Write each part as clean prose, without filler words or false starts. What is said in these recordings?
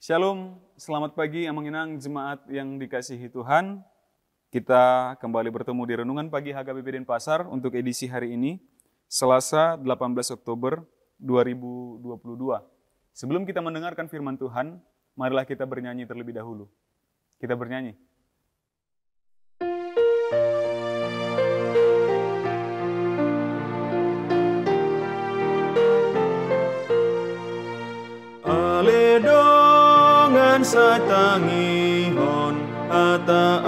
Shalom, selamat pagi Amanginang jemaat yang dikasihi Tuhan. Kita kembali bertemu di Renungan Pagi HKBP Denpasar untuk edisi hari ini, Selasa 18 Oktober 2022. Sebelum kita mendengarkan firman Tuhan, marilah kita bernyanyi terlebih dahulu. Kita bernyanyi. Aledongan satangihon ata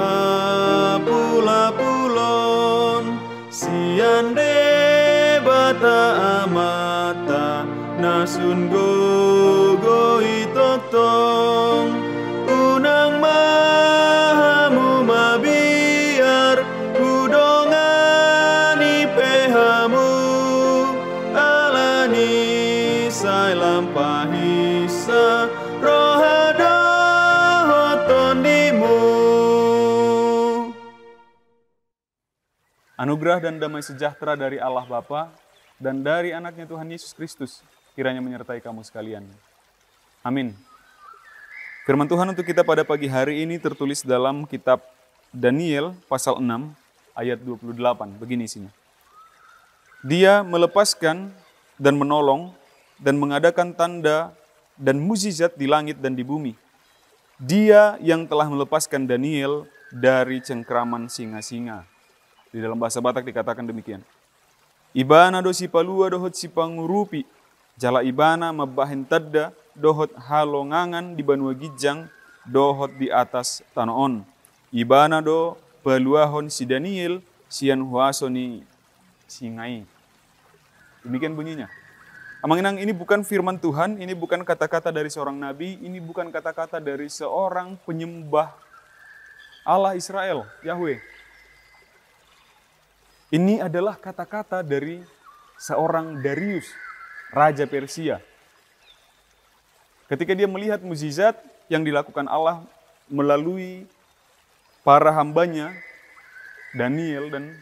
apula-pulon siande bata amata nasun gogo itoktong unang mahamu mabiar hudongani pehamu alani sai lampahisa Anugerah dan damai sejahtera dari Allah Bapa dan dari anaknya Tuhan Yesus Kristus kiranya menyertai kamu sekalian. Amin. Firman Tuhan untuk kita pada pagi hari ini tertulis dalam kitab Daniel pasal 6 ayat 28. Begini isinya. Dia melepaskan dan menolong dan mengadakan tanda dan mukjizat di langit dan di bumi. Dia yang telah melepaskan Daniel dari cengkraman singa-singa. Di dalam bahasa Batak dikatakan demikian. Ibana do si palua dohot si pangurupi, jala ibana mabahin tadda dohot halongangan di banua gijang dohot di atas tanoon. Ibana do paluahon si Daniel sian huasoni singai. Demikian bunyinya. Amanginang, ini bukan firman Tuhan, ini bukan kata-kata dari seorang nabi, ini bukan kata-kata dari seorang penyembah Allah Israel, Yahweh. Ini adalah kata-kata dari seorang Darius, Raja Persia. Ketika dia melihat mukjizat yang dilakukan Allah melalui para hambanya, Daniel dan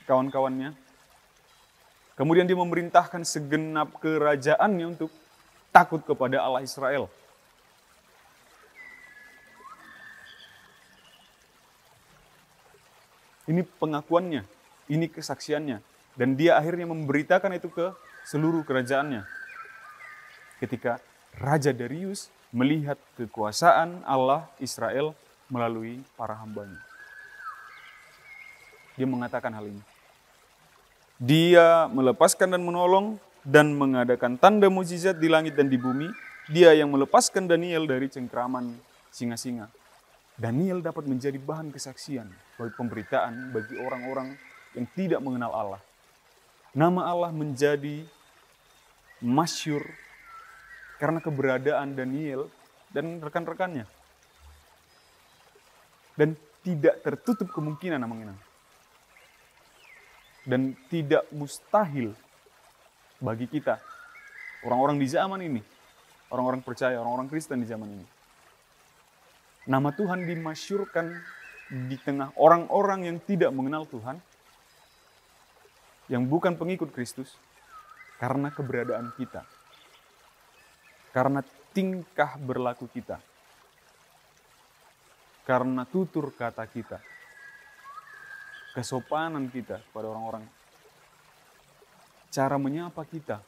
kawan-kawannya, kemudian dia memerintahkan segenap kerajaannya untuk takut kepada Allah Israel. Ini pengakuannya. Ini kesaksiannya. Dan dia akhirnya memberitakan itu ke seluruh kerajaannya. Ketika Raja Darius melihat kekuasaan Allah Israel melalui para hambanya. Dia mengatakan hal ini. Dia melepaskan dan menolong dan mengadakan tanda mukjizat di langit dan di bumi. Dia yang melepaskan Daniel dari cengkraman singa-singa. Daniel dapat menjadi bahan kesaksian bagi pemberitaan bagi orang-orang yang tidak mengenal Allah. Nama Allah menjadi masyhur karena keberadaan Daniel dan rekan-rekannya. Dan tidak tertutup kemungkinan namanya. Dan tidak mustahil bagi kita, orang-orang di zaman ini, orang-orang percaya, orang-orang Kristen di zaman ini. Nama Tuhan dimasyhurkan di tengah orang-orang yang tidak mengenal Tuhan, yang bukan pengikut Kristus, karena keberadaan kita. Karena tingkah berlaku kita. Karena tutur kata kita. Kesopanan kita kepada orang-orang. Cara menyapa kita.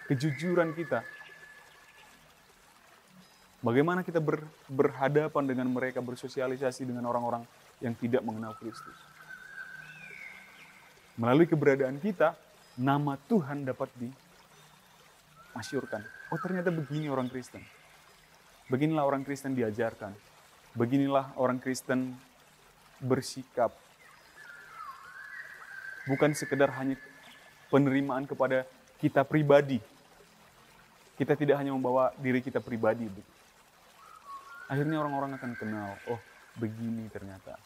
Kejujuran kita. Bagaimana kita berhadapan dengan mereka, bersosialisasi dengan orang-orang yang tidak mengenal Kristus. Melalui keberadaan kita, nama Tuhan dapat dimasyhurkan. Oh, ternyata begini orang Kristen. Beginilah orang Kristen diajarkan. Beginilah orang Kristen bersikap. Bukan sekedar hanya penerimaan kepada kita pribadi. Kita tidak hanya membawa diri kita pribadi. Akhirnya orang-orang akan kenal, oh begini ternyata.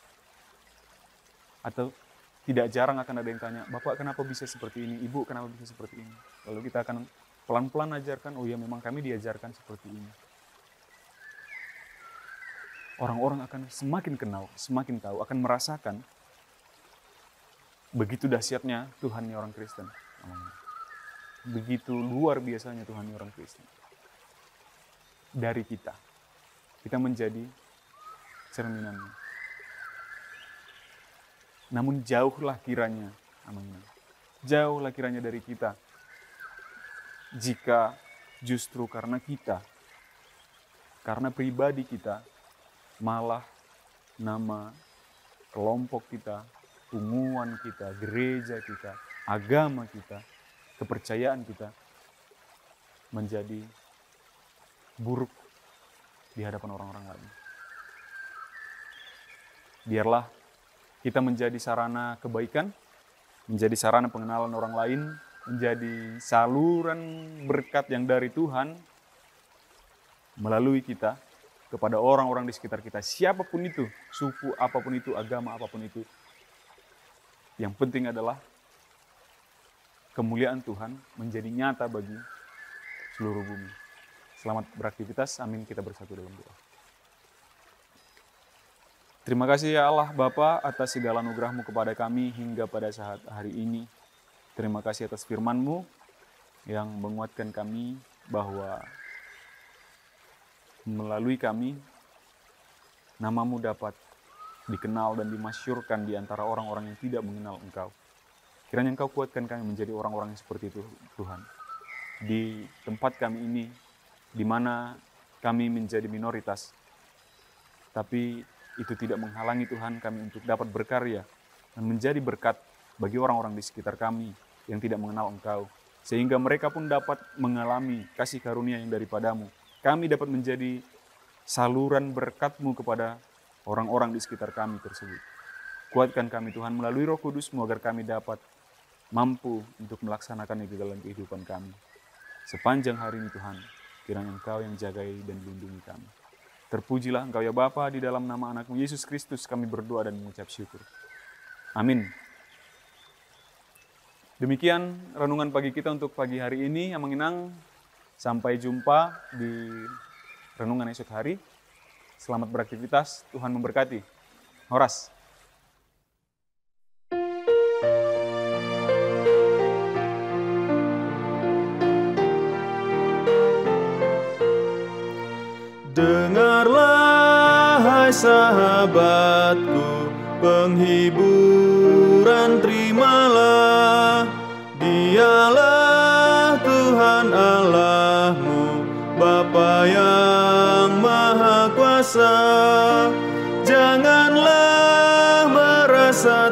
Atau tidak jarang akan ada yang tanya, Bapak kenapa bisa seperti ini? Ibu kenapa bisa seperti ini? Lalu kita akan pelan-pelan ajarkan, oh ya memang kami diajarkan seperti ini. Orang-orang akan semakin kenal, semakin tahu, akan merasakan begitu dahsyatnya Tuhannya orang Kristen. Begitu luar biasanya Tuhannya orang Kristen. dari kita. Kita menjadi cerminannya. Namun jauhlah kiranya, jauhlah kiranya dari kita, jika justru karena kita, karena pribadi kita, malah nama kelompok kita, unguan kita, gereja kita, agama kita, kepercayaan kita menjadi buruk di hadapan orang-orang lain. Biarlah kita menjadi sarana kebaikan, menjadi sarana pengenalan orang lain, menjadi saluran berkat yang dari Tuhan melalui kita kepada orang-orang di sekitar kita. Siapapun itu, suku apapun itu, agama apapun itu. Yang penting adalah kemuliaan Tuhan menjadi nyata bagi seluruh bumi. Selamat beraktivitas, amin. Kita bersatu dalam doa. Terima kasih ya Allah Bapa atas segala anugerah-Mu kepada kami hingga pada saat hari ini. Terima kasih atas firman-Mu yang menguatkan kami bahwa melalui kami nama-Mu dapat dikenal dan dimasyurkan di antara orang-orang yang tidak mengenal Engkau. Kiranya Engkau kuatkan kami menjadi orang-orang yang seperti itu, Tuhan. Di tempat kami ini, di mana kami menjadi minoritas, tapi itu tidak menghalangi Tuhan kami untuk dapat berkarya dan menjadi berkat bagi orang-orang di sekitar kami yang tidak mengenal Engkau, sehingga mereka pun dapat mengalami kasih karunia yang daripada-Mu. Kami dapat menjadi saluran berkat-Mu kepada orang-orang di sekitar kami tersebut. Kuatkan kami Tuhan melalui Roh Kudus-Mu agar kami dapat mampu untuk melaksanakan itu dalam kehidupan kami. Sepanjang hari ini Tuhan, kiranya Engkau yang jagai dan lindungi kami. Terpujilah Engkau ya Bapa, di dalam nama anak-Mu Yesus Kristus kami berdoa dan mengucap syukur. Amin. Demikian renungan pagi kita untuk pagi hari ini yang menginang. Sampai jumpa di renungan esok hari. Selamat beraktivitas, Tuhan memberkati. Horas. Dengarlah hai sahabatku, penghiburan terimalah. Dialah Tuhan Allahmu, Bapa yang Maha Kuasa. Janganlah merasa